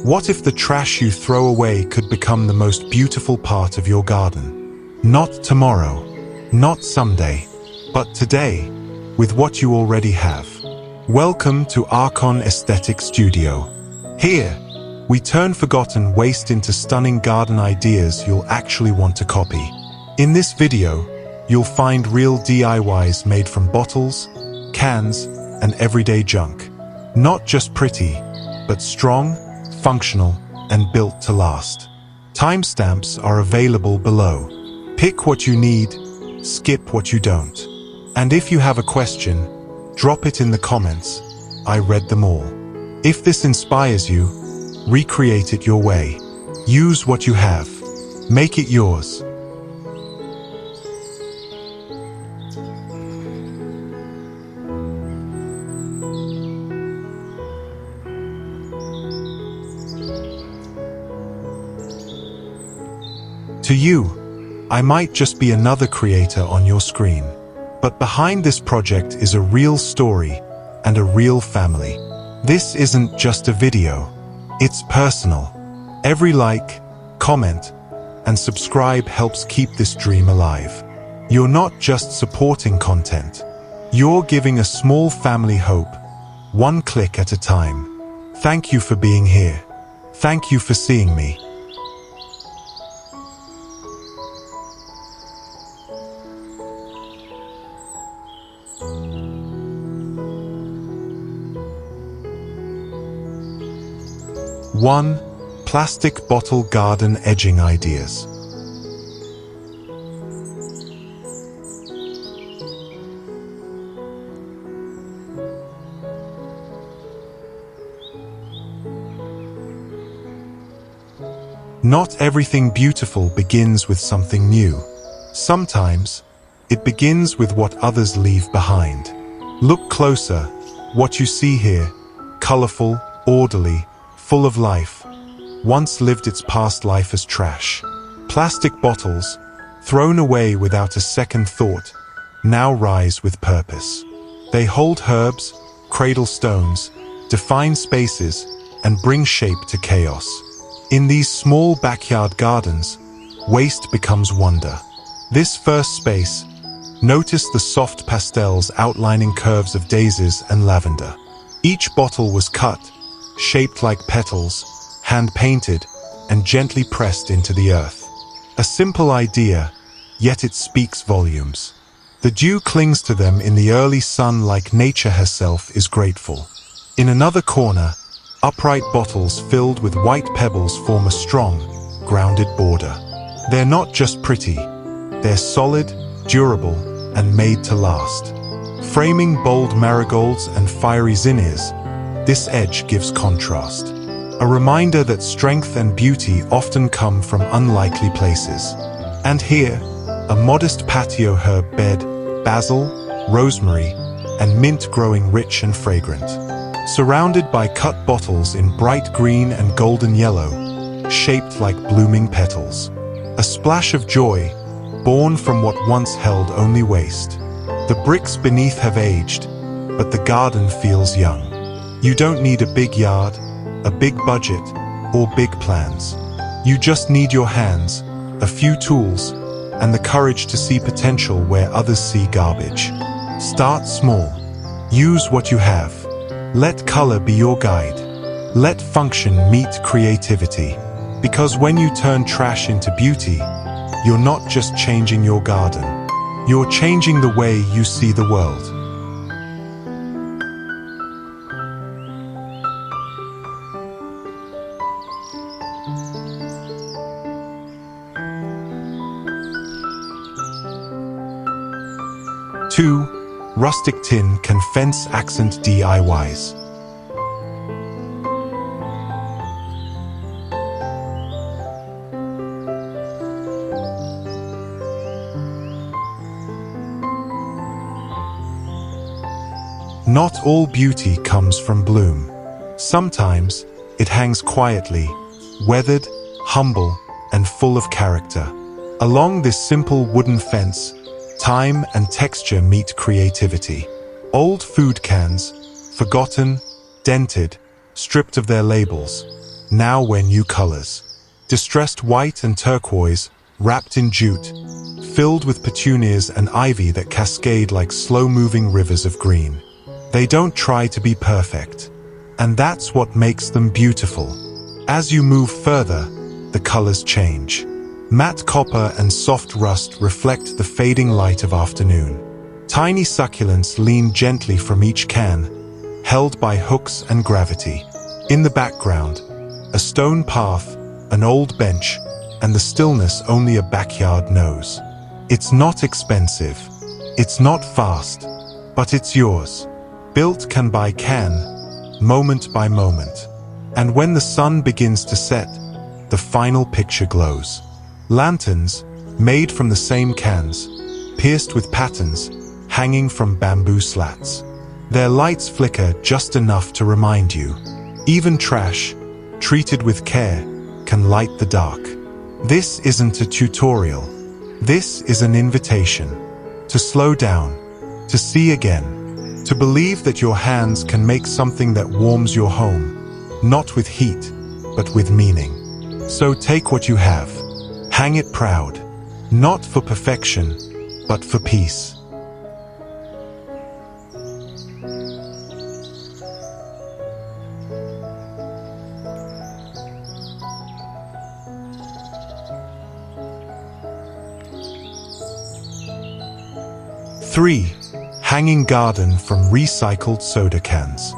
What if the trash you throw away could become the most beautiful part of your garden? Not tomorrow, not someday, but today, with what you already have. Welcome to Archon Aesthetic Studio. Here, we turn forgotten waste into stunning garden ideas you'll actually want to copy. In this video, you'll find real DIYs made from bottles, cans, and everyday junk. Not just pretty, but strong, functional, and built to last. Timestamps are available below. Pick what you need, skip what you don't. And if you have a question, drop it in the comments. I read them all. If this inspires you, recreate it your way. Use what you have. Make it yours. To you, I might just be another creator on your screen. But behind this project is a real story and a real family. This isn't just a video. It's personal. Every like, comment, and subscribe helps keep this dream alive. You're not just supporting content. You're giving a small family hope, one click at a time. Thank you for being here. Thank you for seeing me. One, plastic bottle garden edging ideas. Not everything beautiful begins with something new. Sometimes, it begins with what others leave behind. Look closer. What you see here, colorful, orderly, full of life, once lived its past life as trash. Plastic bottles, thrown away without a second thought, now rise with purpose. They hold herbs, cradle stones, define spaces, and bring shape to chaos. In these small backyard gardens, waste becomes wonder. This first space, notice the soft pastels outlining curves of daisies and lavender. Each bottle was cut, shaped like petals, hand-painted, and gently pressed into the earth. A simple idea, yet it speaks volumes. The dew clings to them in the early sun like nature herself is grateful. In another corner, upright bottles filled with white pebbles form a strong, grounded border. They're not just pretty, they're solid, durable, and made to last. Framing bold marigolds and fiery zinnias, this edge gives contrast. A reminder that strength and beauty often come from unlikely places. And here, a modest patio herb bed, basil, rosemary, and mint growing rich and fragrant. Surrounded by cut bottles in bright green and golden yellow, shaped like blooming petals. A splash of joy, born from what once held only waste. The bricks beneath have aged, but the garden feels young. You don't need a big yard, a big budget, or big plans. You just need your hands, a few tools, and the courage to see potential where others see garbage. Start small. Use what you have. Let color be your guide. Let function meet creativity. Because when you turn trash into beauty, you're not just changing your garden. You're changing the way you see the world. Two, rustic tin can fence accent DIYs. Not all beauty comes from bloom. Sometimes it hangs quietly, weathered, humble, and full of character. Along this simple wooden fence, time and texture meet creativity. Old food cans, forgotten, dented, stripped of their labels, now wear new colors. Distressed white and turquoise, wrapped in jute, filled with petunias and ivy that cascade like slow-moving rivers of green. They don't try to be perfect, and that's what makes them beautiful. As you move further, the colors change. Matte copper and soft rust reflect the fading light of afternoon. Tiny succulents lean gently from each can, held by hooks and gravity. In the background, a stone path, an old bench, and the stillness only a backyard knows. It's not expensive, it's not fast, but it's yours. Built can by can, moment by moment. And when the sun begins to set, the final picture glows. Lanterns, made from the same cans, pierced with patterns, hanging from bamboo slats. Their lights flicker just enough to remind you. Even trash, treated with care, can light the dark. This isn't a tutorial. This is an invitation to slow down, to see again, to believe that your hands can make something that warms your home, not with heat, but with meaning. So take what you have, hang it proud, not for perfection, but for peace. Three, hanging garden from recycled soda cans.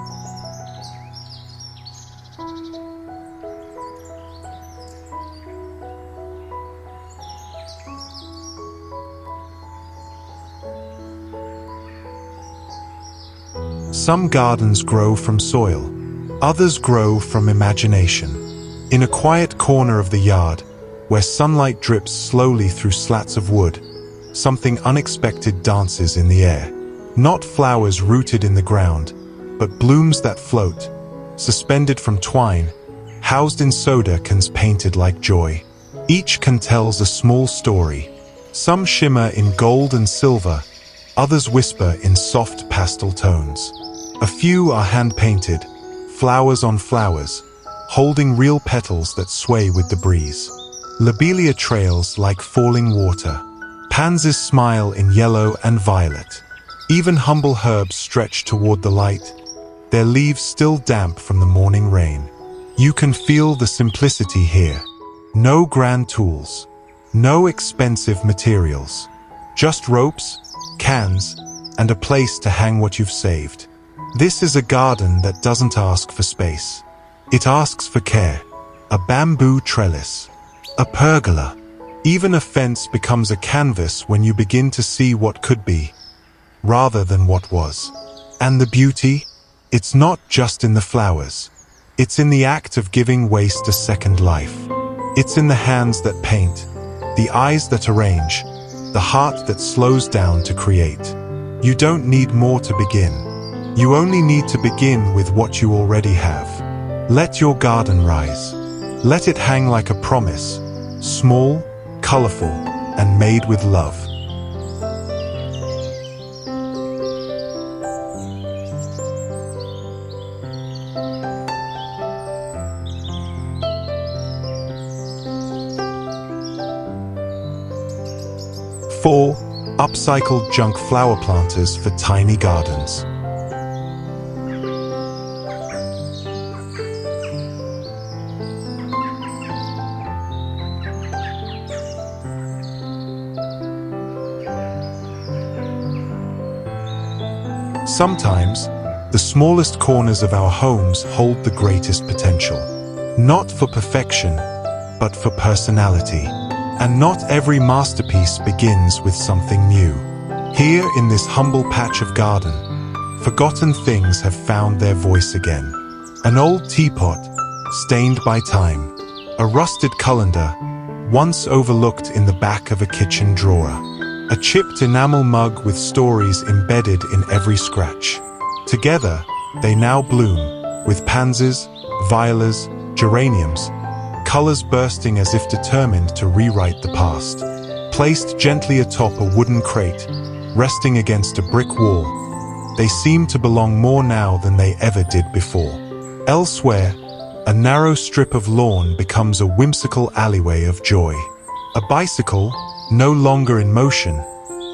Some gardens grow from soil, others grow from imagination. In a quiet corner of the yard, where sunlight drips slowly through slats of wood, something unexpected dances in the air. Not flowers rooted in the ground, but blooms that float, suspended from twine, housed in soda cans painted like joy. Each can tells a small story. Some shimmer in gold and silver, others whisper in soft pastel tones. A few are hand-painted, flowers on flowers, holding real petals that sway with the breeze. Lobelia trails like falling water. Pansies smile in yellow and violet. Even humble herbs stretch toward the light, their leaves still damp from the morning rain. You can feel the simplicity here. No grand tools, no expensive materials. Just ropes, cans, and a place to hang what you've saved. This is a garden that doesn't ask for space. It asks for care. A bamboo trellis, a pergola. Even a fence becomes a canvas when you begin to see what could be, rather than what was. And the beauty? It's not just in the flowers. It's in the act of giving waste a second life. It's in the hands that paint, the eyes that arrange, the heart that slows down to create. You don't need more to begin. You only need to begin with what you already have. Let your garden rise. Let it hang like a promise, small, colorful, and made with love. Four, upcycled junk flower planters for tiny gardens. Sometimes, the smallest corners of our homes hold the greatest potential. Not for perfection, but for personality. And not every masterpiece begins with something new. Here in this humble patch of garden, forgotten things have found their voice again. An old teapot, stained by time. A rusted colander, once overlooked in the back of a kitchen drawer. A chipped enamel mug with stories embedded in every scratch. Together, they now bloom, with pansies, violas, geraniums, colors bursting as if determined to rewrite the past. Placed gently atop a wooden crate, resting against a brick wall, they seem to belong more now than they ever did before. Elsewhere, a narrow strip of lawn becomes a whimsical alleyway of joy. A bicycle, no longer in motion,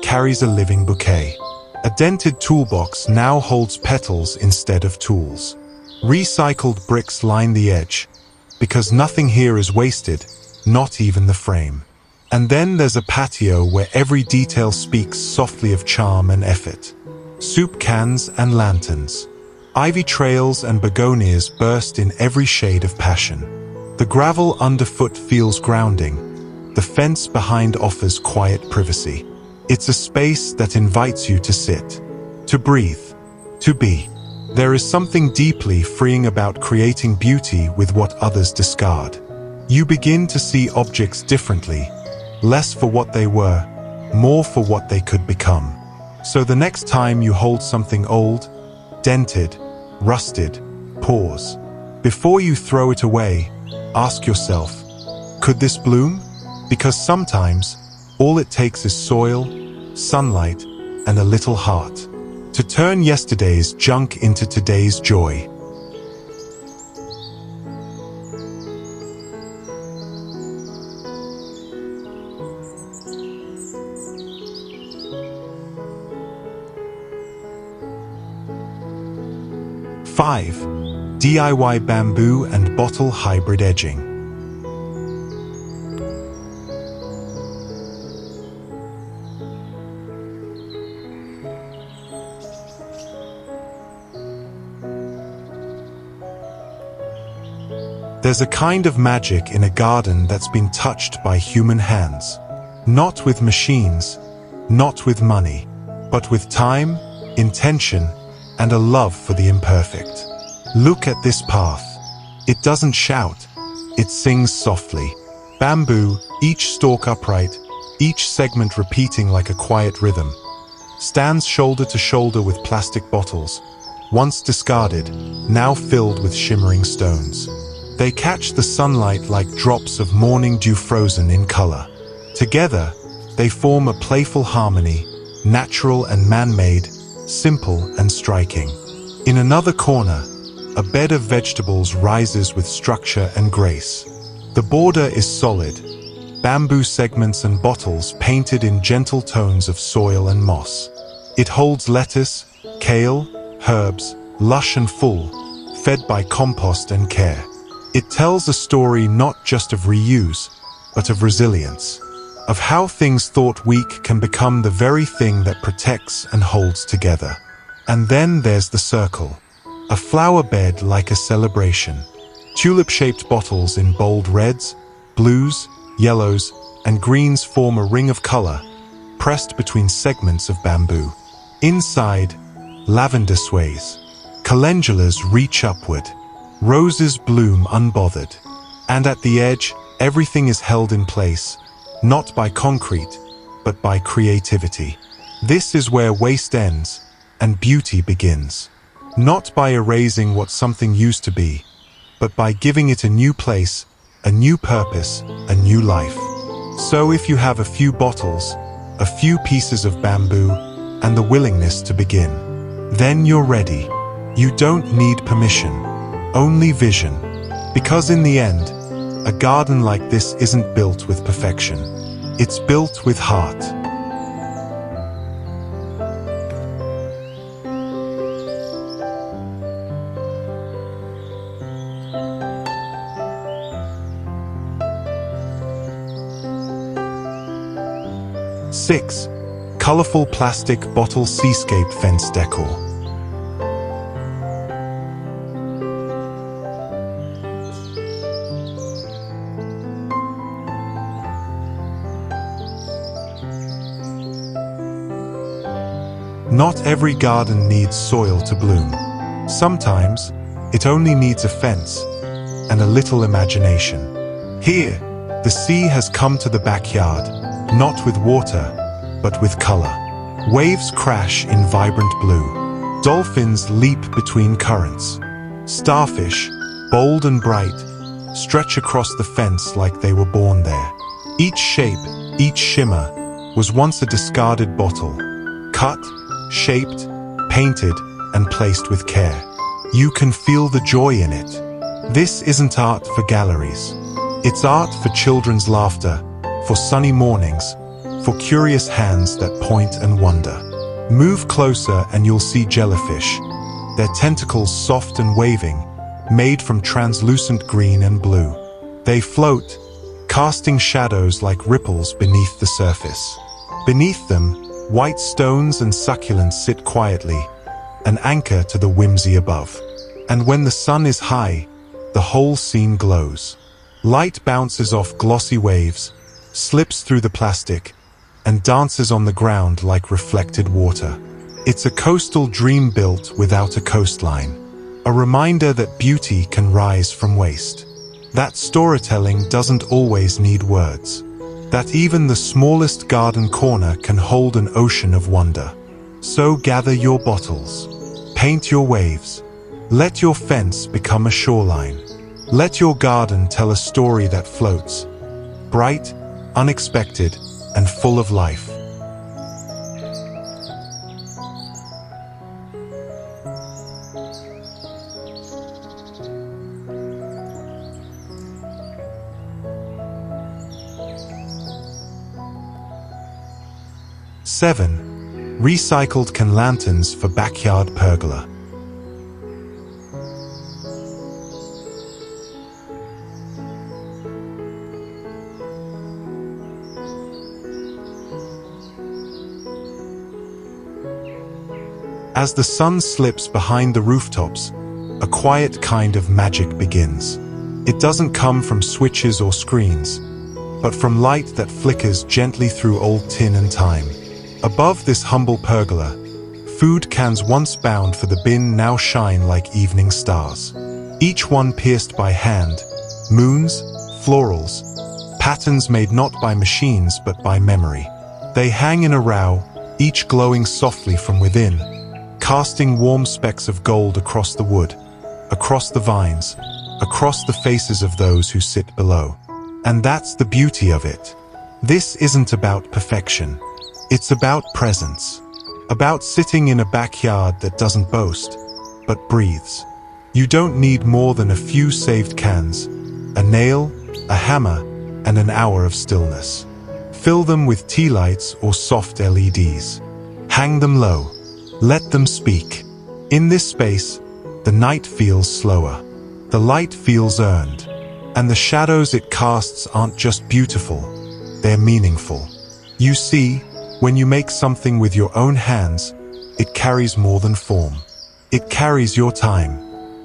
carries a living bouquet. A dented toolbox now holds petals instead of tools. Recycled bricks line the edge, because nothing here is wasted, not even the frame. And then there's a patio where every detail speaks softly of charm and effort. Soup cans and lanterns. Ivy trails and begonias burst in every shade of passion. The gravel underfoot feels grounding. The fence behind offers quiet privacy. It's a space that invites you to sit, to breathe, to be. There is something deeply freeing about creating beauty with what others discard. You begin to see objects differently, less for what they were, more for what they could become. So the next time you hold something old, dented, rusted, pause. Before you throw it away, ask yourself, could this bloom? Because sometimes, all it takes is soil, sunlight, and a little heart to turn yesterday's junk into today's joy. Five, DIY bamboo and bottle hybrid edging. There's a kind of magic in a garden that's been touched by human hands. Not with machines, not with money, but with time, intention, and a love for the imperfect. Look at this path. It doesn't shout, it sings softly. Bamboo, each stalk upright, each segment repeating like a quiet rhythm, stands shoulder to shoulder with plastic bottles, once discarded, now filled with shimmering stones. They catch the sunlight like drops of morning dew frozen in color. Together, they form a playful harmony, natural and man-made, simple and striking. In another corner, a bed of vegetables rises with structure and grace. The border is solid, bamboo segments and bottles painted in gentle tones of soil and moss. It holds lettuce, kale, herbs, lush and full, fed by compost and care. It tells a story not just of reuse, but of resilience, of how things thought weak can become the very thing that protects and holds together. And then there's the circle, a flower bed like a celebration. Tulip-shaped bottles in bold reds, blues, yellows, and greens form a ring of color, pressed between segments of bamboo. Inside, lavender sways. Calendulas reach upward. Roses bloom unbothered. And at the edge, everything is held in place, not by concrete, but by creativity. This is where waste ends and beauty begins. Not by erasing what something used to be, but by giving it a new place, a new purpose, a new life. So if you have a few bottles, a few pieces of bamboo, and the willingness to begin, then you're ready. You don't need permission, only vision. Because in the end, a garden like this isn't built with perfection. It's built with heart. Six, colorful plastic bottle Seascape fence decor. Not every garden needs soil to bloom. Sometimes, it only needs a fence and a little imagination. Here, the sea has come to the backyard, not with water, but with color. Waves crash in vibrant blue. Dolphins leap between currents. Starfish, bold and bright, stretch across the fence like they were born there. Each shape, each shimmer, was once a discarded bottle, cut, shaped, painted, and placed with care. You can feel the joy in it. This isn't art for galleries. It's art for children's laughter, for sunny mornings, for curious hands that point and wonder. Move closer and you'll see jellyfish, their tentacles soft and waving, made from translucent green and blue. They float, casting shadows like ripples beneath the surface. Beneath them, white stones and succulents sit quietly, an anchor to the whimsy above. And when the sun is high, the whole scene glows. Light bounces off glossy waves, slips through the plastic, and dances on the ground like reflected water. It's a coastal dream built without a coastline. A reminder that beauty can rise from waste. That storytelling doesn't always need words. That even the smallest garden corner can hold an ocean of wonder. So gather your bottles, paint your waves, let your fence become a shoreline. Let your garden tell a story that floats, bright, unexpected, and full of life. Seven, recycled can lanterns for backyard pergola. As the sun slips behind the rooftops, a quiet kind of magic begins. It doesn't come from switches or screens, but from light that flickers gently through old tin and time. Above this humble pergola, food cans once bound for the bin now shine like evening stars. Each one pierced by hand, moons, florals, patterns made not by machines but by memory. They hang in a row, each glowing softly from within, casting warm specks of gold across the wood, across the vines, across the faces of those who sit below. And that's the beauty of it. This isn't about perfection. It's about presence. About sitting in a backyard that doesn't boast, but breathes. You don't need more than a few saved cans, a nail, a hammer, and an hour of stillness. Fill them with tea lights or soft LEDs. Hang them low. Let them speak. In this space, the night feels slower. The light feels earned. And the shadows it casts aren't just beautiful, they're meaningful. You see, when you make something with your own hands, it carries more than form. It carries your time,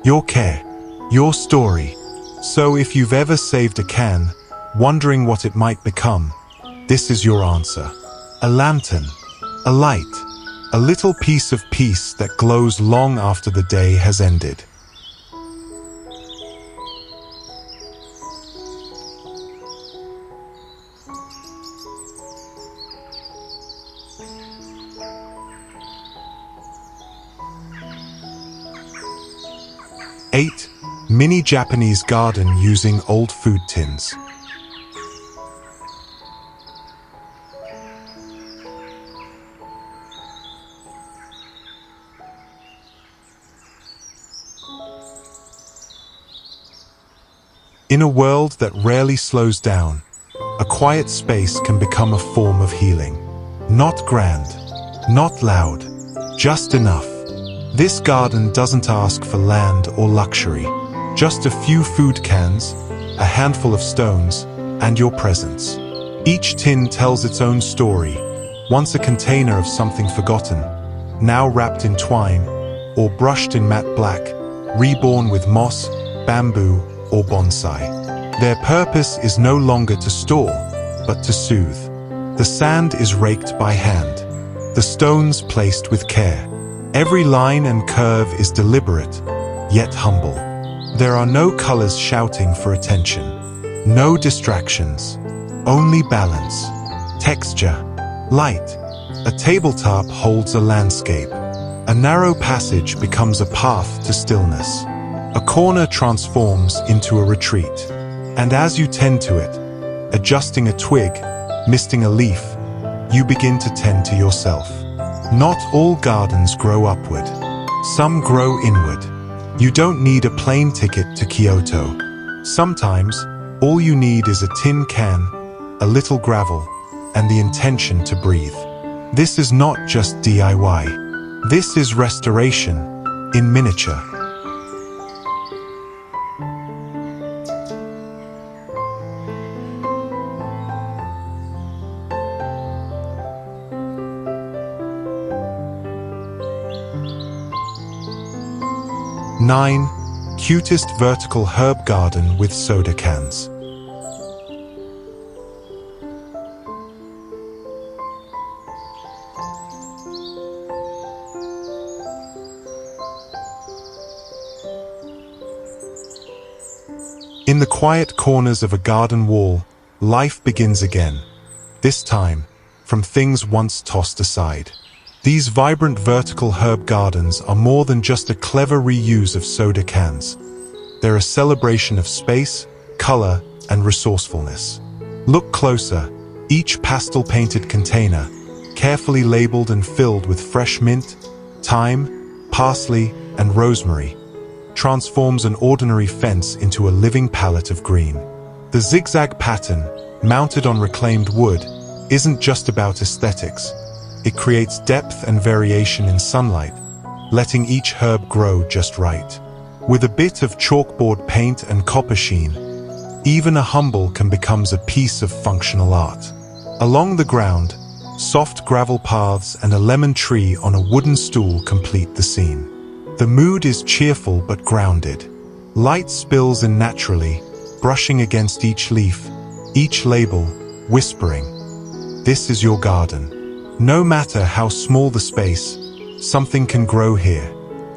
your care, your story. So if you've ever saved a can, wondering what it might become, this is your answer. A lantern, a light, a little piece of peace that glows long after the day has ended. Eight, mini Japanese garden using old food tins. In a world that rarely slows down, a quiet space can become a form of healing. Not grand, not loud, just enough. This garden doesn't ask for land or luxury, just a few food cans, a handful of stones, and your presence. Each tin tells its own story, once a container of something forgotten, now wrapped in twine, or brushed in matte black, reborn with moss, bamboo, or bonsai. Their purpose is no longer to store, but to soothe. The sand is raked by hand, the stones placed with care. Every line and curve is deliberate, yet humble. There are no colors shouting for attention, no distractions, only balance, texture, light. A tabletop holds a landscape. A narrow passage becomes a path to stillness. A corner transforms into a retreat. And as you tend to it, adjusting a twig, misting a leaf, you begin to tend to yourself. Not all gardens grow upward. Some grow inward. You don't need a plane ticket to Kyoto. Sometimes, all you need is a tin can, a little gravel, and the intention to breathe. This is not just DIY. This is restoration in miniature. Nine, Cutest vertical herb garden with soda cans. In the quiet corners of a garden wall, life begins again. This time, from things once tossed aside. These vibrant vertical herb gardens are more than just a clever reuse of soda cans. They're a celebration of space, color, and resourcefulness. Look closer. Each pastel-painted container, carefully labeled and filled with fresh mint, thyme, parsley, and rosemary, transforms an ordinary fence into a living palette of green. The zigzag pattern, mounted on reclaimed wood, isn't just about aesthetics. It creates depth and variation in sunlight, letting each herb grow just right. With a bit of chalkboard paint and copper sheen, even a humble can become a piece of functional art. Along the ground, soft gravel paths and a lemon tree on a wooden stool complete the scene. The mood is cheerful but grounded. Light spills in naturally, brushing against each leaf, each label, whispering, "This is your garden." No matter how small the space, something can grow here.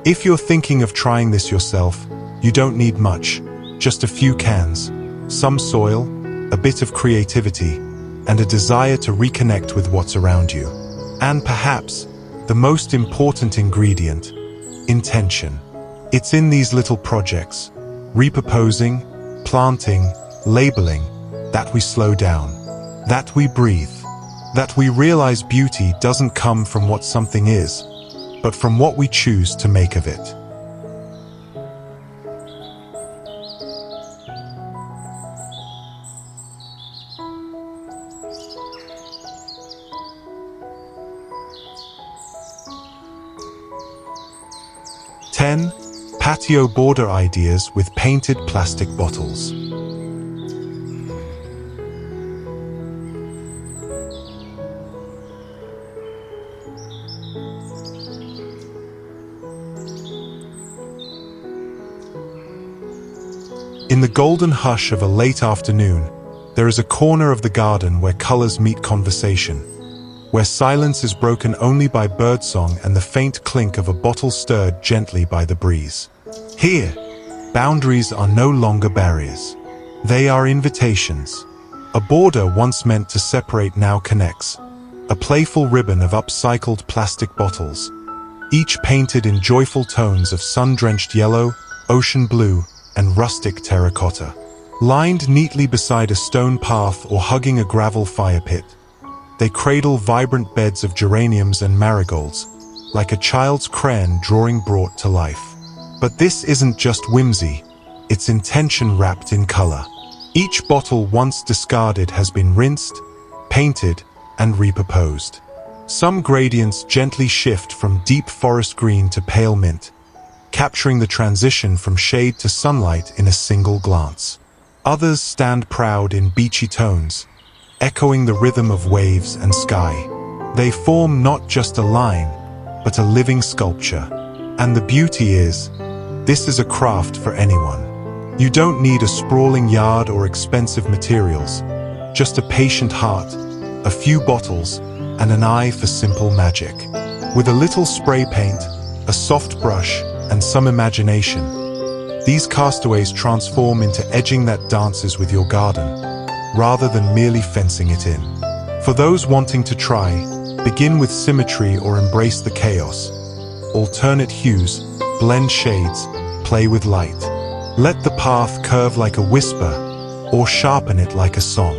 If you're thinking of trying this yourself, you don't need much, just a few cans, some soil, a bit of creativity, and a desire to reconnect with what's around you. And perhaps, the most important ingredient, intention. It's in these little projects, repurposing, planting, labeling, that we slow down, that we breathe, that we realize beauty doesn't come from what something is, but from what we choose to make of it. Ten, patio border ideas with painted plastic bottles. In the golden hush of a late afternoon, there is a corner of the garden where colors meet conversation, where silence is broken only by birdsong and the faint clink of a bottle stirred gently by the breeze. Here, boundaries are no longer barriers. They are invitations. A border once meant to separate now connects, a playful ribbon of upcycled plastic bottles, each painted in joyful tones of sun-drenched yellow, ocean blue, and rustic terracotta. Lined neatly beside a stone path or hugging a gravel fire pit, they cradle vibrant beds of geraniums and marigolds, like a child's crayon drawing brought to life. But this isn't just whimsy, it's intention wrapped in color. Each bottle once discarded has been rinsed, painted, and repurposed. Some gradients gently shift from deep forest green to pale mint, capturing the transition from shade to sunlight in a single glance. Others stand proud in beachy tones, echoing the rhythm of waves and sky. They form not just a line, but a living sculpture. And the beauty is, this is a craft for anyone. You don't need a sprawling yard or expensive materials, just a patient heart, a few bottles, and an eye for simple magic. With a little spray paint, a soft brush, and some imagination, these castaways transform into edging that dances with your garden, rather than merely fencing it in. For those wanting to try, begin with symmetry or embrace the chaos. Alternate hues, blend shades, play with light. Let the path curve like a whisper, or sharpen it like a song.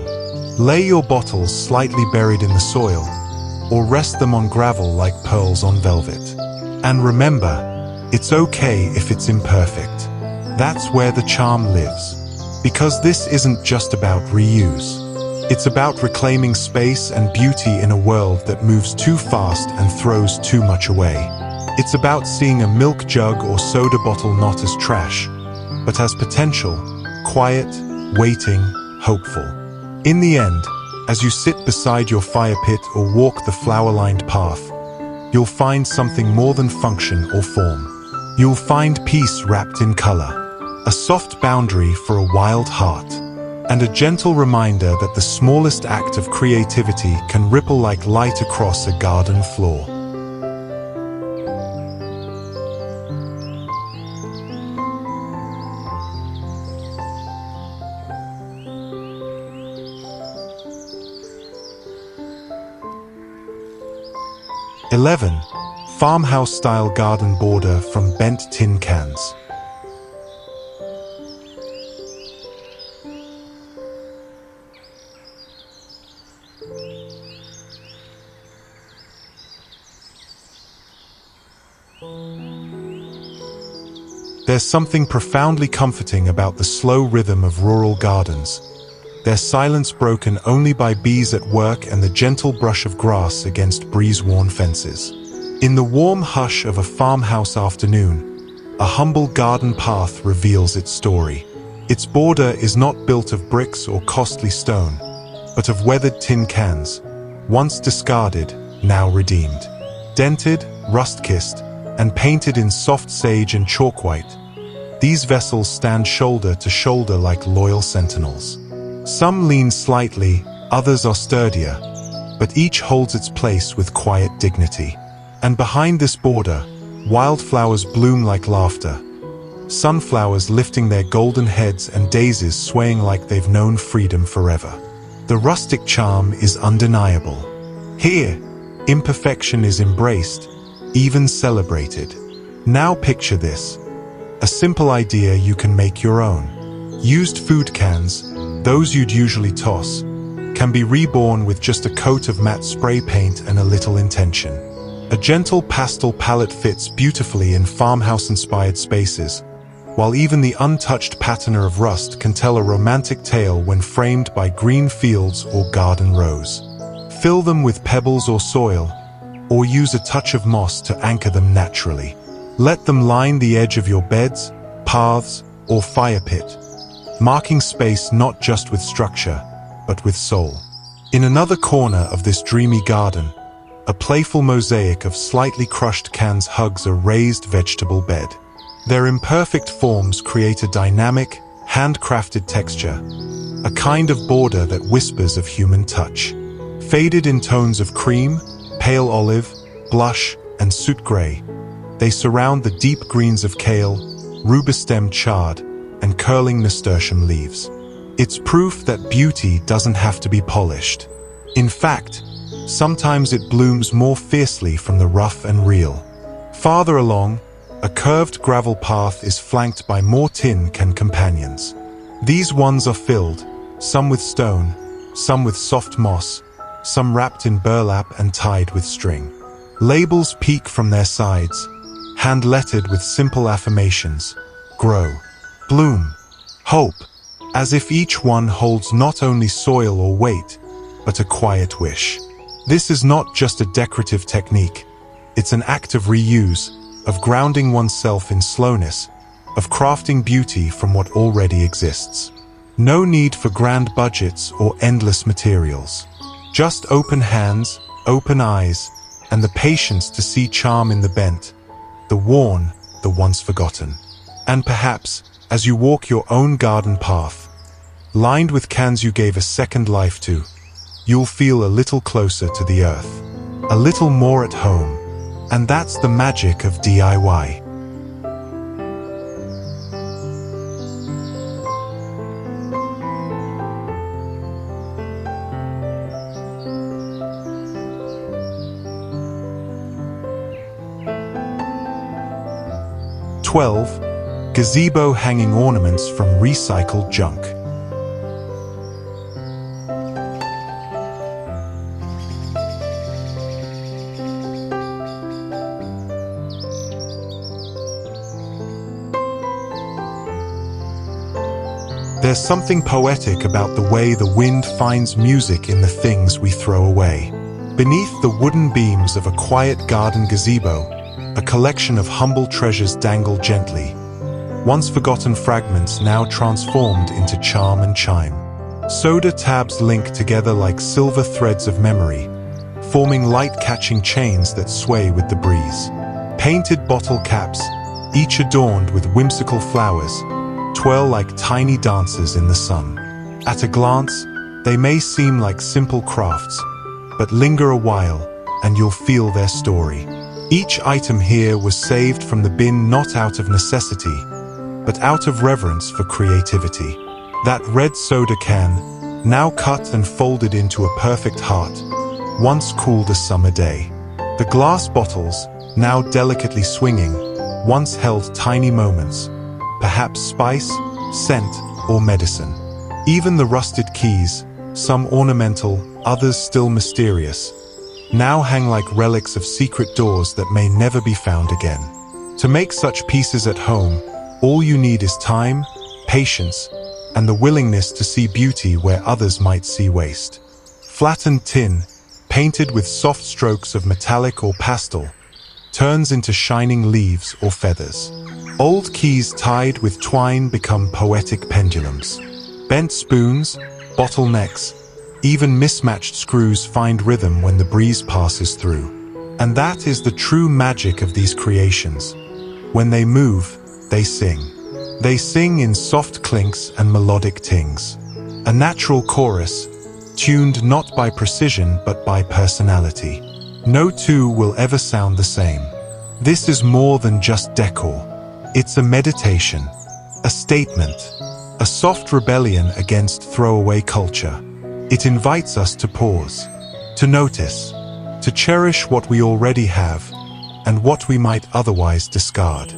Lay your bottles slightly buried in the soil, or rest them on gravel like pearls on velvet. And remember, it's okay if it's imperfect. That's where the charm lives. Because this isn't just about reuse. It's about reclaiming space and beauty in a world that moves too fast and throws too much away. It's about seeing a milk jug or soda bottle not as trash, but as potential, quiet, waiting, hopeful. In the end, as you sit beside your fire pit or walk the flower-lined path, you'll find something more than function or form. You'll find peace wrapped in color, a soft boundary for a wild heart, and a gentle reminder that the smallest act of creativity can ripple like light across a garden floor. (11) Farmhouse-style garden border from bent tin cans. There's something profoundly comforting about the slow rhythm of rural gardens, their silence broken only by bees at work and the gentle brush of grass against breeze-worn fences. In the warm hush of a farmhouse afternoon, a humble garden path reveals its story. Its border is not built of bricks or costly stone, but of weathered tin cans, once discarded, now redeemed. Dented, rust-kissed, and painted in soft sage and chalk white, these vessels stand shoulder to shoulder like loyal sentinels. Some lean slightly, others are sturdier, but each holds its place with quiet dignity. And behind this border, wildflowers bloom like laughter, sunflowers lifting their golden heads and daisies swaying like they've known freedom forever. The rustic charm is undeniable. Here, imperfection is embraced, even celebrated. Now picture this. A simple idea you can make your own. Used food cans, those you'd usually toss, can be reborn with just a coat of matte spray paint and a little intention. A gentle pastel palette fits beautifully in farmhouse-inspired spaces, while even the untouched patina of rust can tell a romantic tale when framed by green fields or garden rows. Fill them with pebbles or soil, or use a touch of moss to anchor them naturally. Let them line the edge of your beds, paths, or fire pit, marking space not just with structure, but with soul. In another corner of this dreamy garden, a playful mosaic of slightly crushed cans hugs a raised vegetable bed. Their imperfect forms create a dynamic, handcrafted texture, a kind of border that whispers of human touch. Faded in tones of cream, pale olive, blush, and soot gray, they surround the deep greens of kale, rubus-stemmed chard, and curling nasturtium leaves. It's proof that beauty doesn't have to be polished. In fact, sometimes it blooms more fiercely from the rough and real. Farther along, a curved gravel path is flanked by more tin can companions. These ones are filled, some with stone, some with soft moss, some wrapped in burlap and tied with string. Labels peek from their sides, hand-lettered with simple affirmations: grow, bloom, hope, as if each one holds not only soil or weight, but a quiet wish. This is not just a decorative technique, it's an act of reuse, of grounding oneself in slowness, of crafting beauty from what already exists. No need for grand budgets or endless materials. Just open hands, open eyes, and the patience to see charm in the bent, the worn, the once forgotten. And perhaps, as you walk your own garden path, lined with cans you gave a second life to, you'll feel a little closer to the earth, a little more at home. And that's the magic of DIY. (12) Gazebo hanging ornaments from recycled junk. There's something poetic about the way the wind finds music in the things we throw away. Beneath the wooden beams of a quiet garden gazebo, a collection of humble treasures dangle gently, once forgotten fragments now transformed into charm and chime. Soda tabs link together like silver threads of memory, forming light-catching chains that sway with the breeze. Painted bottle caps, each adorned with whimsical flowers, twirl like tiny dancers in the sun. At a glance, they may seem like simple crafts, but linger a while, and you'll feel their story. Each item here was saved from the bin not out of necessity, but out of reverence for creativity. That red soda can, now cut and folded into a perfect heart, once cooled a summer day. The glass bottles, now delicately swinging, once held tiny moments, perhaps spice, scent, or medicine. Even the rusted keys, some ornamental, others still mysterious, now hang like relics of secret doors that may never be found again. To make such pieces at home, all you need is time, patience, and the willingness to see beauty where others might see waste. Flattened tin, painted with soft strokes of metallic or pastel, turns into shining leaves or feathers. Old keys tied with twine become poetic pendulums. Bent spoons, bottlenecks, even mismatched screws find rhythm when the breeze passes through. And that is the true magic of these creations. When they move, they sing. They sing in soft clinks and melodic tings. A natural chorus, tuned not by precision but by personality. No two will ever sound the same. This is more than just decor. It's a meditation, a statement, a soft rebellion against throwaway culture. It invites us to pause, to notice, to cherish what we already have and what we might otherwise discard.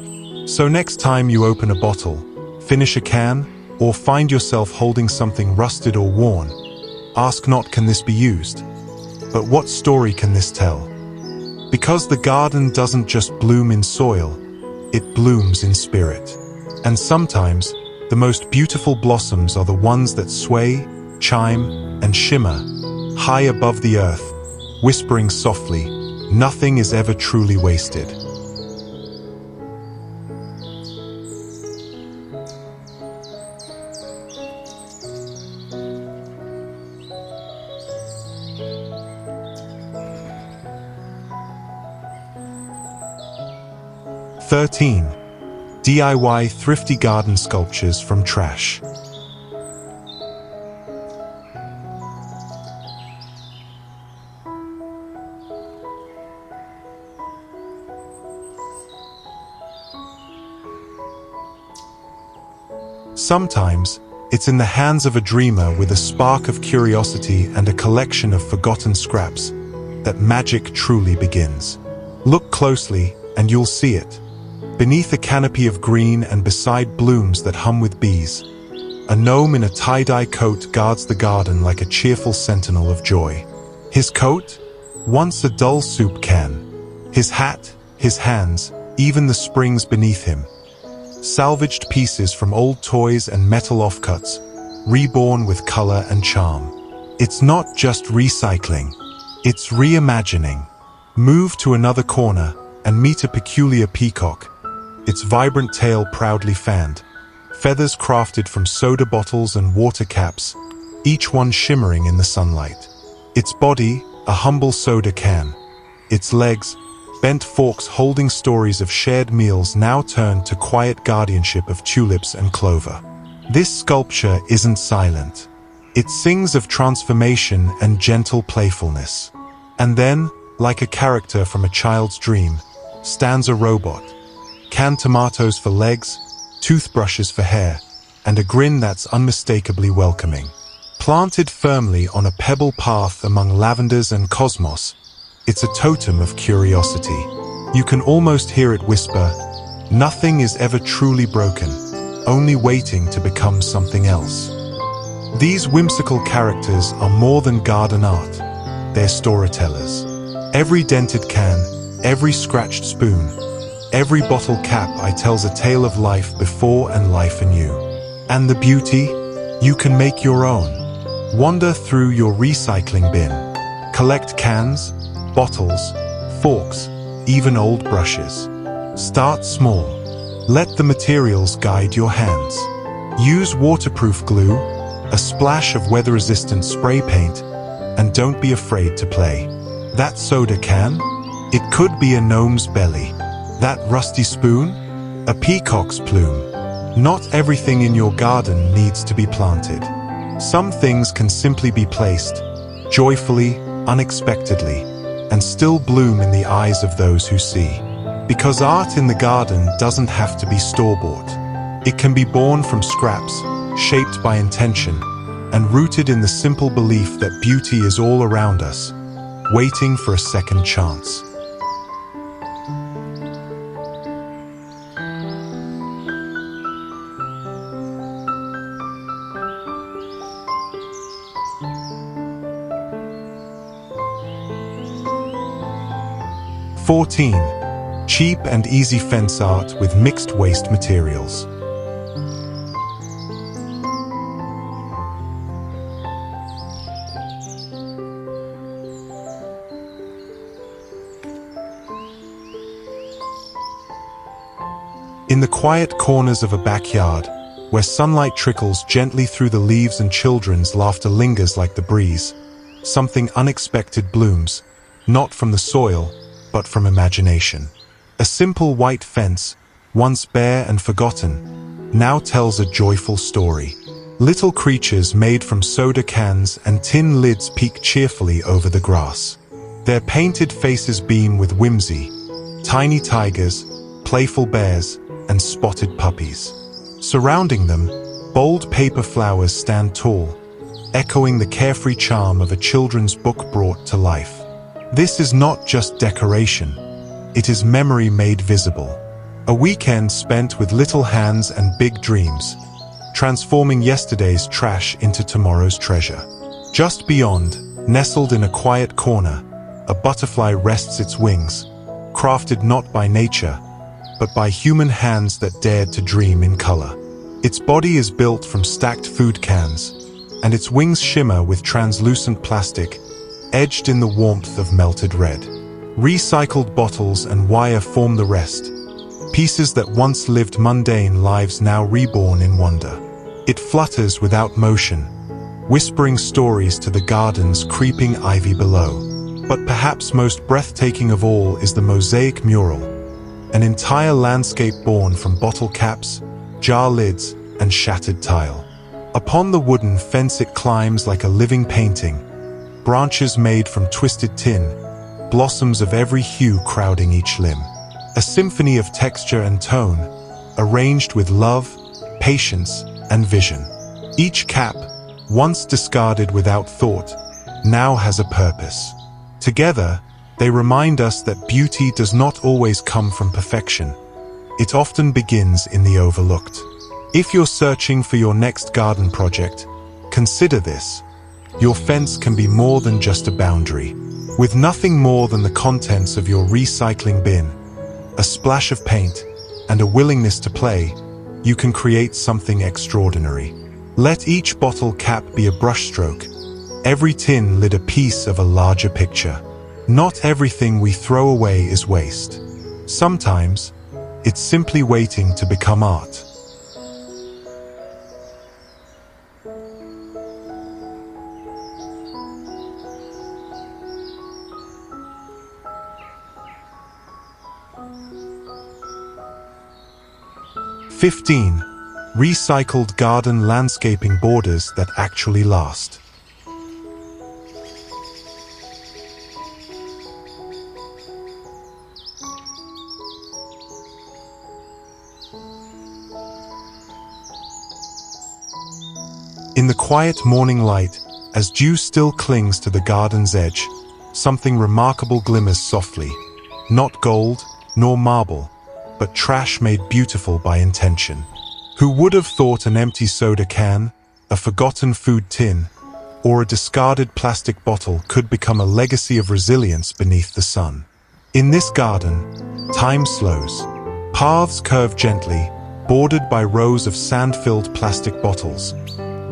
So next time you open a bottle, finish a can, or find yourself holding something rusted or worn, ask not, can this be used? But what story can this tell? Because the garden doesn't just bloom in soil, it blooms in spirit. And sometimes, the most beautiful blossoms are the ones that sway, chime, and shimmer, high above the earth, whispering softly, nothing is ever truly wasted. (13) DIY thrifty garden sculptures from trash. Sometimes, it's in the hands of a dreamer with a spark of curiosity and a collection of forgotten scraps that magic truly begins. Look closely, and you'll see it. Beneath a canopy of green and beside blooms that hum with bees, a gnome in a tie-dye coat guards the garden like a cheerful sentinel of joy. His coat? Once a dull soup can. His hat, his hands, even the springs beneath him. Salvaged pieces from old toys and metal offcuts, reborn with color and charm. It's not just recycling, it's reimagining. Move to another corner and meet a peculiar peacock, its vibrant tail proudly fanned, feathers crafted from soda bottles and water caps, each one shimmering in the sunlight. Its body, a humble soda can. Its legs, bent forks holding stories of shared meals now turned to quiet guardianship of tulips and clover. This sculpture isn't silent. It sings of transformation and gentle playfulness. And then, like a character from a child's dream, stands a robot. Canned tomatoes for legs, toothbrushes for hair, and a grin that's unmistakably welcoming. Planted firmly on a pebble path among lavenders and cosmos, it's a totem of curiosity. You can almost hear it whisper, nothing is ever truly broken, only waiting to become something else. These whimsical characters are more than garden art. They're storytellers. Every dented can, every scratched spoon, every bottle cap tells a tale of life before and life anew. And the beauty, You can make your own. Wander through your recycling bin. Collect cans, bottles, forks, even old brushes. Start small. Let the materials guide your hands. Use waterproof glue, a splash of weather-resistant spray paint, and don't be afraid to play. That soda can? It could be a gnome's belly. That rusty spoon? A peacock's plume. Not everything in your garden needs to be planted. Some things can simply be placed, joyfully, unexpectedly, and still bloom in the eyes of those who see. Because art in the garden doesn't have to be store-bought. It can be born from scraps, shaped by intention, and rooted in the simple belief that beauty is all around us, waiting for a second chance. (14) Cheap and easy fence art with mixed waste materials. In the quiet corners of a backyard, where sunlight trickles gently through the leaves and children's laughter lingers like the breeze, something unexpected blooms, not from the soil, but from imagination. A simple white fence, once bare and forgotten, now tells a joyful story. Little creatures made from soda cans and tin lids peek cheerfully over the grass. Their painted faces beam with whimsy. Tiny tigers, playful bears, and spotted puppies. Surrounding them, bold paper flowers stand tall, echoing the carefree charm of a children's book brought to life. This is not just decoration, it is memory made visible. A weekend spent with little hands and big dreams, transforming yesterday's trash into tomorrow's treasure. Just beyond, nestled in a quiet corner, a butterfly rests its wings, crafted not by nature, but by human hands that dared to dream in color. Its body is built from stacked food cans, and its wings shimmer with translucent plastic, edged in the warmth of melted red. Recycled bottles and wire form the rest, pieces that once lived mundane lives now reborn in wonder. It flutters without motion, whispering stories to the garden's creeping ivy below. But perhaps most breathtaking of all is the mosaic mural, an entire landscape born from bottle caps, jar lids, and shattered tile. Upon the wooden fence it climbs like a living painting, branches made from twisted tin, blossoms of every hue crowding each limb. A symphony of texture and tone, arranged with love, patience, and vision. Each cap, once discarded without thought, now has a purpose. Together, they remind us that beauty does not always come from perfection. It often begins in the overlooked. If you're searching for your next garden project, consider this. Your fence can be more than just a boundary. With nothing more than the contents of your recycling bin, a splash of paint, and a willingness to play, you can create something extraordinary. Let each bottle cap be a brushstroke, every tin lid a piece of a larger picture. Not everything we throw away is waste. Sometimes, it's simply waiting to become art. (15) Recycled garden landscaping borders that actually last. In the quiet morning light, as dew still clings to the garden's edge, something remarkable glimmers softly. Not gold, nor marble, but trash made beautiful by intention. Who would have thought an empty soda can, a forgotten food tin, or a discarded plastic bottle could become a legacy of resilience beneath the sun? In this garden, time slows. Paths curve gently, bordered by rows of sand-filled plastic bottles.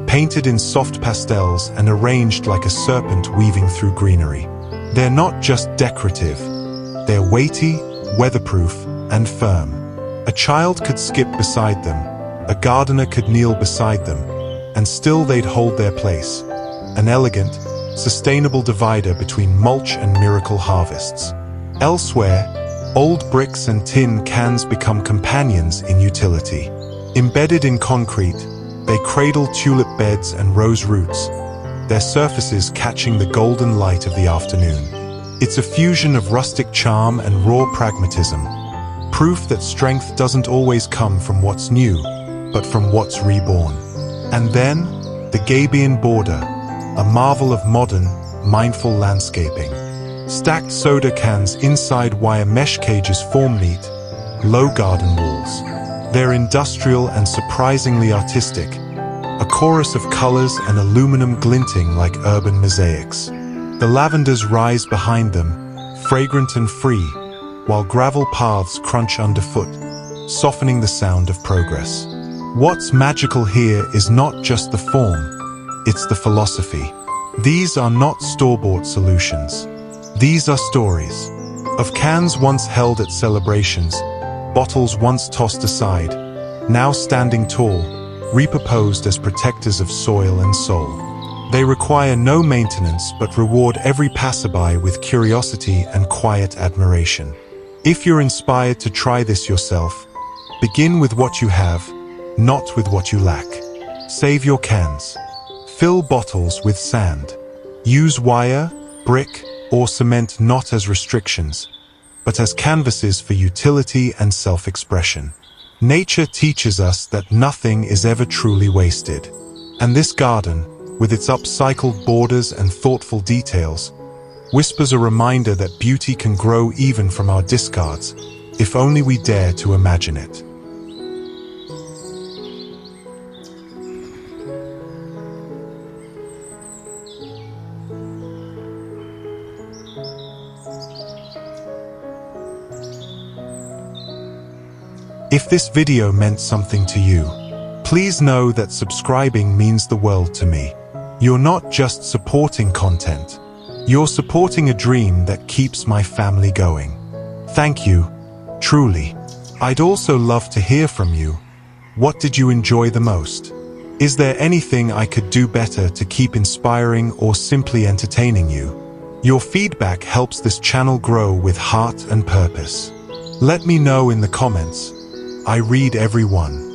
painted in soft pastels and arranged like a serpent weaving through greenery. They're not just decorative. They're weighty, weatherproof, and firm. A child could skip beside them, a gardener could kneel beside them, and still they'd hold their place. An elegant, sustainable divider between mulch and miracle harvests. Elsewhere, old bricks and tin cans become companions in utility. Embedded in concrete, they cradle tulip beds and rose roots, their surfaces catching the golden light of the afternoon. It's a fusion of rustic charm and raw pragmatism, proof that strength doesn't always come from what's new, but from what's reborn. And then, the gabion border, a marvel of modern, mindful landscaping. Stacked soda cans inside wire mesh cages form neat, low garden walls. They're industrial and surprisingly artistic, a chorus of colors and aluminum glinting like urban mosaics. The lavenders rise behind them, fragrant and free, while gravel paths crunch underfoot, softening the sound of progress. What's magical here is not just the form, it's the philosophy. These are not store-bought solutions. These are stories of cans once held at celebrations, bottles once tossed aside, now standing tall, repurposed as protectors of soil and soul. They require no maintenance but reward every passerby with curiosity and quiet admiration. If you're inspired to try this yourself, begin with what you have, not with what you lack. Save your cans. Fill bottles with sand. Use wire, brick, or cement not as restrictions, but as canvases for utility and self-expression. Nature teaches us that nothing is ever truly wasted. And this garden, with its upcycled borders and thoughtful details, whispers a reminder that beauty can grow even from our discards, if only we dare to imagine it. If this video meant something to you, please know that subscribing means the world to me. You're not just supporting content, you're supporting a dream that keeps my family going. Thank you, truly. I'd also love to hear from you. What did you enjoy the most? Is there anything I could do better to keep inspiring or simply entertaining you? Your feedback helps this channel grow with heart and purpose. Let me know in the comments. I read every one.